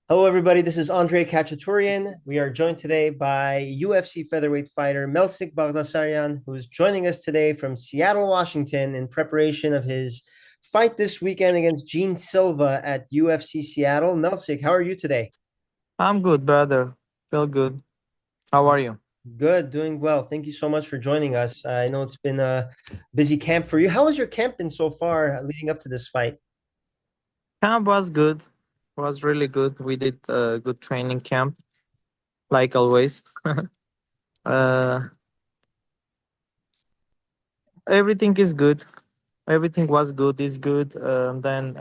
Hello, everybody. This is Andre Khatchaturian. We are joined today by UFC featherweight fighter Melsik Baghdasaryan, who is joining us today from Seattle, Washington, in preparation of his fight this weekend against Jean Silva at UFC Seattle. Melsik, how are you today? I'm good, brother. Feel good. How are you? Good, doing well. Thank you so much for joining us. I know it's been a busy camp for you. How has your camp been so far leading up to this fight? Camp was good. Was really good. We did a good training camp, like always. uh, Everything is good. Everything was good. Is good. Then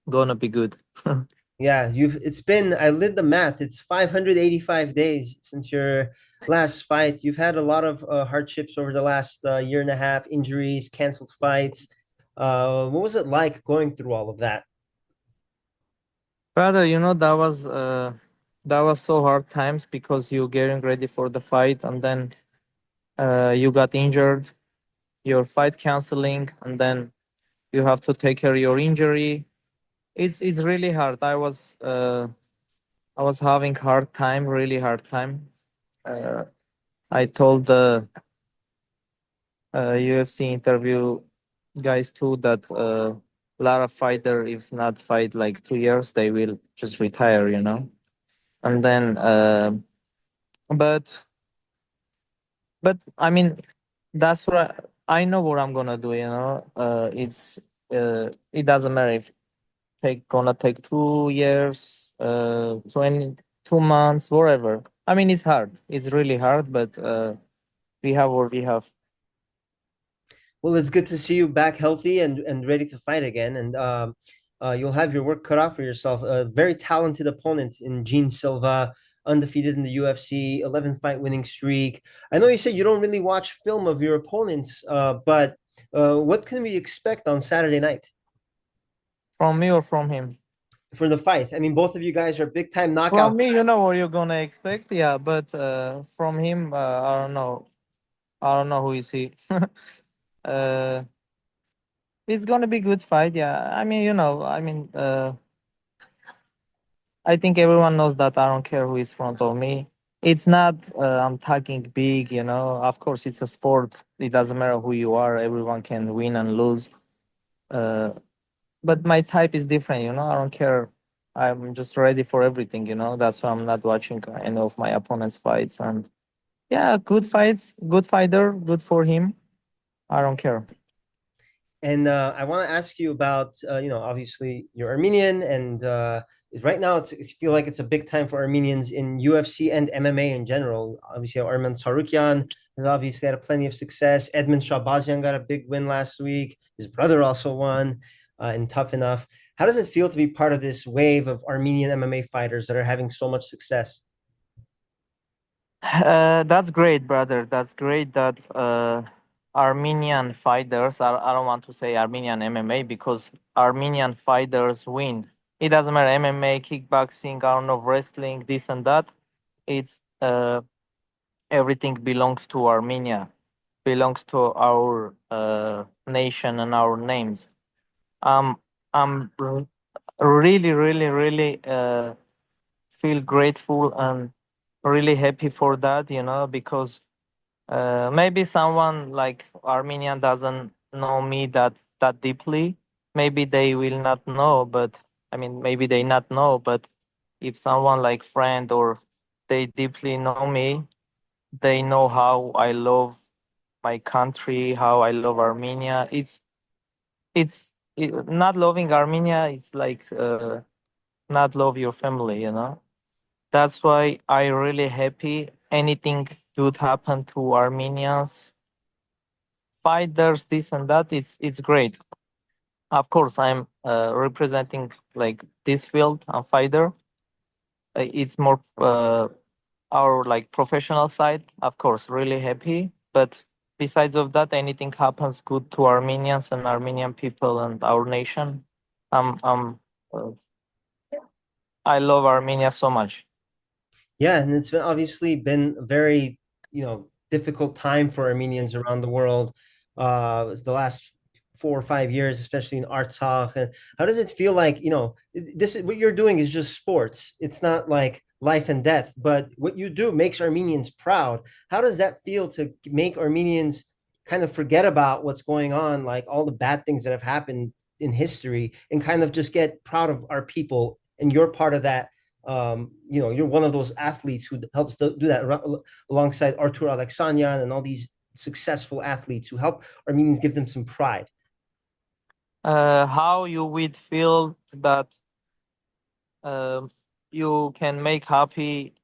gonna be good. Yeah, it's been, I did the math. It's 585 days since your last fight. You've had a lot of hardships over the last year and a half, injuries, canceled fights. What was it like going through all of that? Brother, that was so hard times because you getting ready for the fight and then you got injured. Your fight canceling and then you have to take care of your injury. It's really hard. I was having hard time, really hard time. Uh, I told the UFC interview guys too that a lot of fighter, if not fight like 2 years, they will just retire, And then, but I mean, that's what I know what I'm gonna do. It doesn't matter if gonna take 2 years, 2 months, whatever. I mean, it's hard. It's really hard, but we have what we have. Well, it's good to see you back healthy and ready to fight again. And you'll have your work cut out for yourself. A very talented opponent in Jean Silva, undefeated in the UFC, 11 fight winning streak. I know you said you don't really watch film of your opponents, but what can we expect on Saturday night From me or from him? for the fight? I mean, both of you guys are big time From knockout. me, you know what you're gonna expect, yeah. But from him, I don't know. I don't know who is he. uh, it's gonna be good fight, yeah. I mean, I think everyone knows that I don't care who is front of me. It's not I'm talking big, Of course, it's a sport. It doesn't matter who you are. Everyone can win and lose. Uh, but my type is different, I don't care. I'm just ready for everything, That's why I'm not watching any of my opponent's fights. And yeah, good fights, good fighter, good for him. I don't care. And I want to ask you about, obviously you're Armenian, and right now I feel like it's a big time for Armenians in UFC and MMA in general. Obviously, Arman Sarukyan has obviously had plenty of success. Edmund Shabazian got a big win last week. His brother also won in Tough Enough. How does it feel to be part of this wave of Armenian MMA fighters that are having so much success? That's great, brother. That's great that Armenian fighters, I don't want to say Armenian MMA because Armenian fighters win. It doesn't matter MMA, kickboxing, I don't know, wrestling, this and that. It's everything belongs to Armenia, belongs to our nation and our names. Um, I'm really, really, really feel grateful and really happy for that, because maybe someone like Armenian doesn't know me that deeply. Maybe they will not know, but I mean, maybe they not know. But if someone like friend or they deeply know me, they know how I love my country, how I love Armenia. Not loving Armenia. It's like not love your family. That's why I really happy. Anything good happen to Armenians fighters, this and that. It's great. Of course, I'm representing like this field. I'm fighter. It's more our like professional side. Of course, really happy. But besides of that, anything happens good to Armenians and Armenian people and our nation. I'm uh, I love Armenia so much. Yeah, and it's been obviously been a very, difficult time for Armenians around the world. The last 4 or 5 years, especially in Artsakh? And how does it feel like, this is what you're doing is just sports. It's not like life and death, but what you do makes Armenians proud. How does that feel to make Armenians kind of forget about what's going on, like all the bad things that have happened in history, and kind of just get proud of our people? And you're part of that. You're one of those athletes who helps do that alongside Artur Alexanian and all these successful athletes who help Armenians, give them some pride. How you would feel that um you can make happy,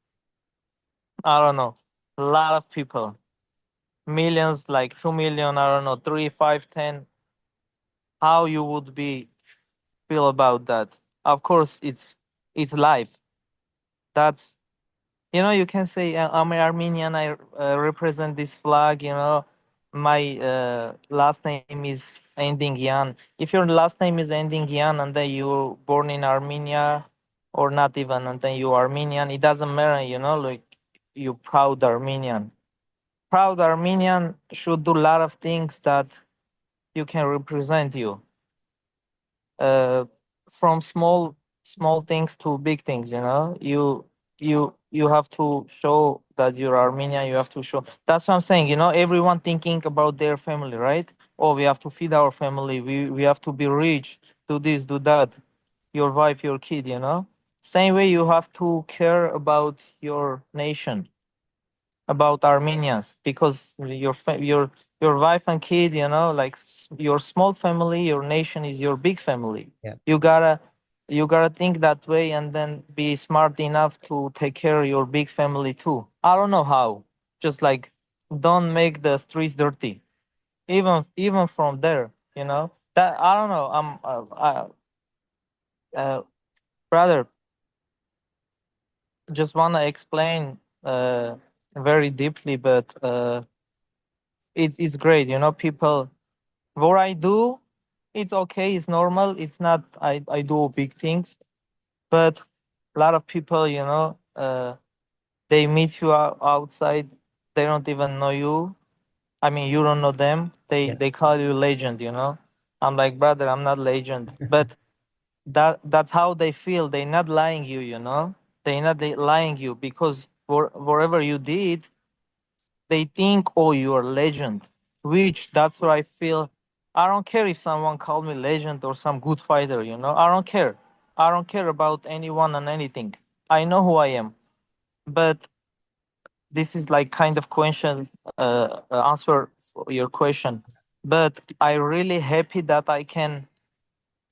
I don't know, a lot of people, millions, like 2 million, I don't know, three, five, 10. How you would be feel about that? Of course, it's life. That's, you can say, I'm Armenian. I represent this flag. My last name is ending Yan. If your last name is ending Yan and then you born in Armenia, or not even, and then you Armenian, it doesn't matter. Like, you proud Armenian. Proud Armenian should do a lot of things that you can represent you. uh, from small things to big things. You have to show that you're Armenian. You have to show. That's what I'm saying. Everyone thinking about their family, right? Oh, we have to feed our family. We have to be rich. Do this, do that. Your wife, your kid. Same way you have to care about your nation, about Armenians, because your wife and kid, like your small family, your nation is your big family. Yeah. You gotta think that way, and then be smart enough to take care of your big family too. I don't know how. Just like, don't make the streets dirty. Even from there, that I don't know. Uh, Brother, just wanna explain very deeply, but it's great. People, what I do, it's okay, it's normal. It's not I do big things, but a lot of people, they meet you outside, they don't even know you. I mean, you don't know them. They Yeah. they call you legend. I'm like, brother, I'm not legend, but that's how they feel. They're not lying you. They're not lying you, because whatever you did, they think, oh, you're a legend. Which, that's what I feel. I don't care if someone called me legend or some good fighter. I don't care. I don't care about anyone and anything. I know who I am. But this is like kind of question, answer for your question. But I really happy that I can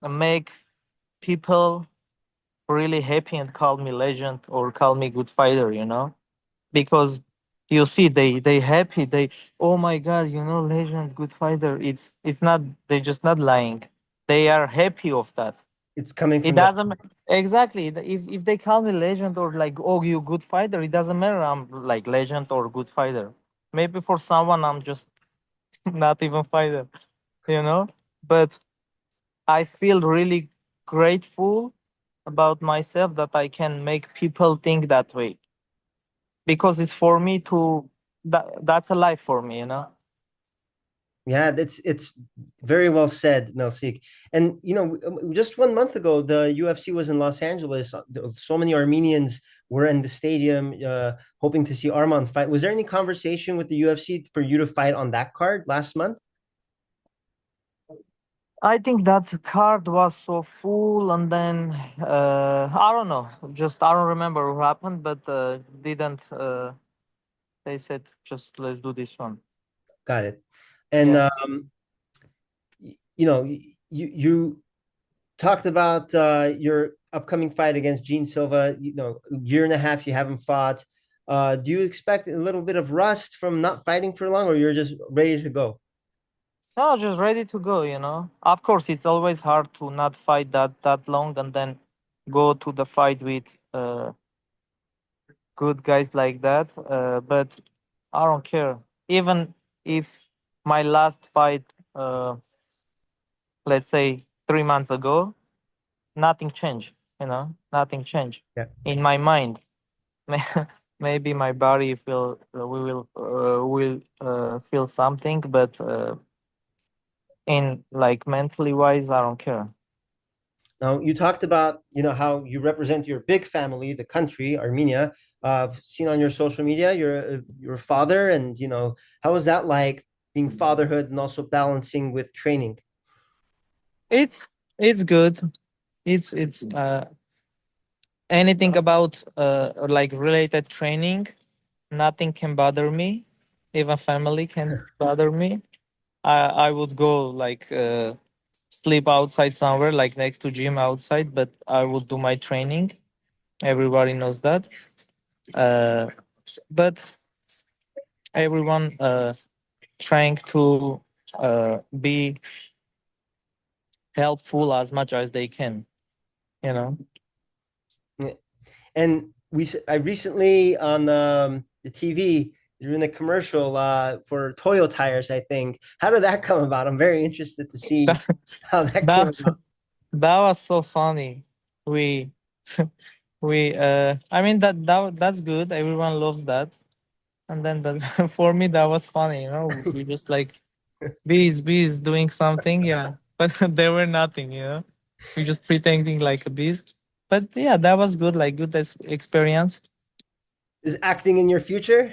make people really happy and call me legend or call me good fighter. Because you see, they happy, they, oh my god, legend, good fighter. It's not, they just not lying. They are happy of that. It's coming It from the doesn't exactly, if they call me legend, or like, oh, you good fighter, it doesn't matter. I'm like legend or good fighter. Maybe for someone I'm just not even fighter, you know but I feel really grateful about myself that I can make people think that way, because it's for me to, that's a life for me. Yeah, it's very well said, Melsik. And just 1 month ago, the UFC was in Los Angeles. So many Armenians were in the stadium, hoping to see Arman fight. Was there any conversation with the UFC for you to fight on that card last month? I think that card was so full, and then I don't know, just I don't remember what happened, but didn't they said, just let's do this one. Got it. And Yeah. you talked about your upcoming fight against Jean Silva. Year and a half you haven't fought. Do you expect a little bit of rust from not fighting for long, or you're just ready to go? No, just ready to go. Of course, it's always hard to not fight that long and then go to the fight with good guys like that. But I don't care. Even if my last fight, let's say 3 months ago, nothing changed. Nothing changed Yeah. in my mind. Maybe my body feel, will feel something, but In like mentally wise, I don't care. Now, you talked about, how you represent your big family, the country, Armenia. I've seen on your social media, you're a father, and how is that like being fatherhood and also balancing with training? It's good. It's anything about like related training, nothing can bother me. Even family can bother me. I would go like sleep outside somewhere, like next to gym outside, but I would do my training. Everybody knows that. Uh, but everyone trying to be helpful as much as they can. You know. And I recently on the TV, you're in a commercial for Toyo Tires, I think. How did that come about? I'm very interested to see that how that came that about. that was so funny. We we I mean that's good. Everyone loves that. And then that, for me that was funny. We just like bees doing something, yeah, but they were nothing. We just pretending like a bees. But yeah, that was good. Like good experience. Is acting in your future?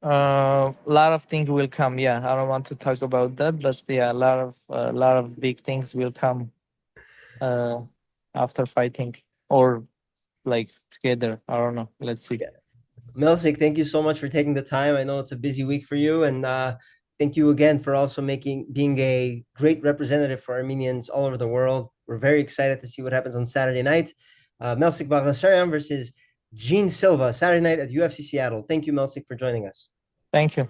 A lot of things will come. Yeah, I don't want to talk about that, but yeah, a lot of big things will come uh after fighting or like together. I don't know. Let's see. Yeah. Melsik, thank you so much for taking the time. I know it's a busy week for you, and thank you again for also being a great representative for Armenians all over the world. We're very excited to see what happens on Saturday night. Melsik Baghdasaryan versus Jean Silva, Saturday night at UFC Seattle. Thank you, Melsik, for joining us. Thank you.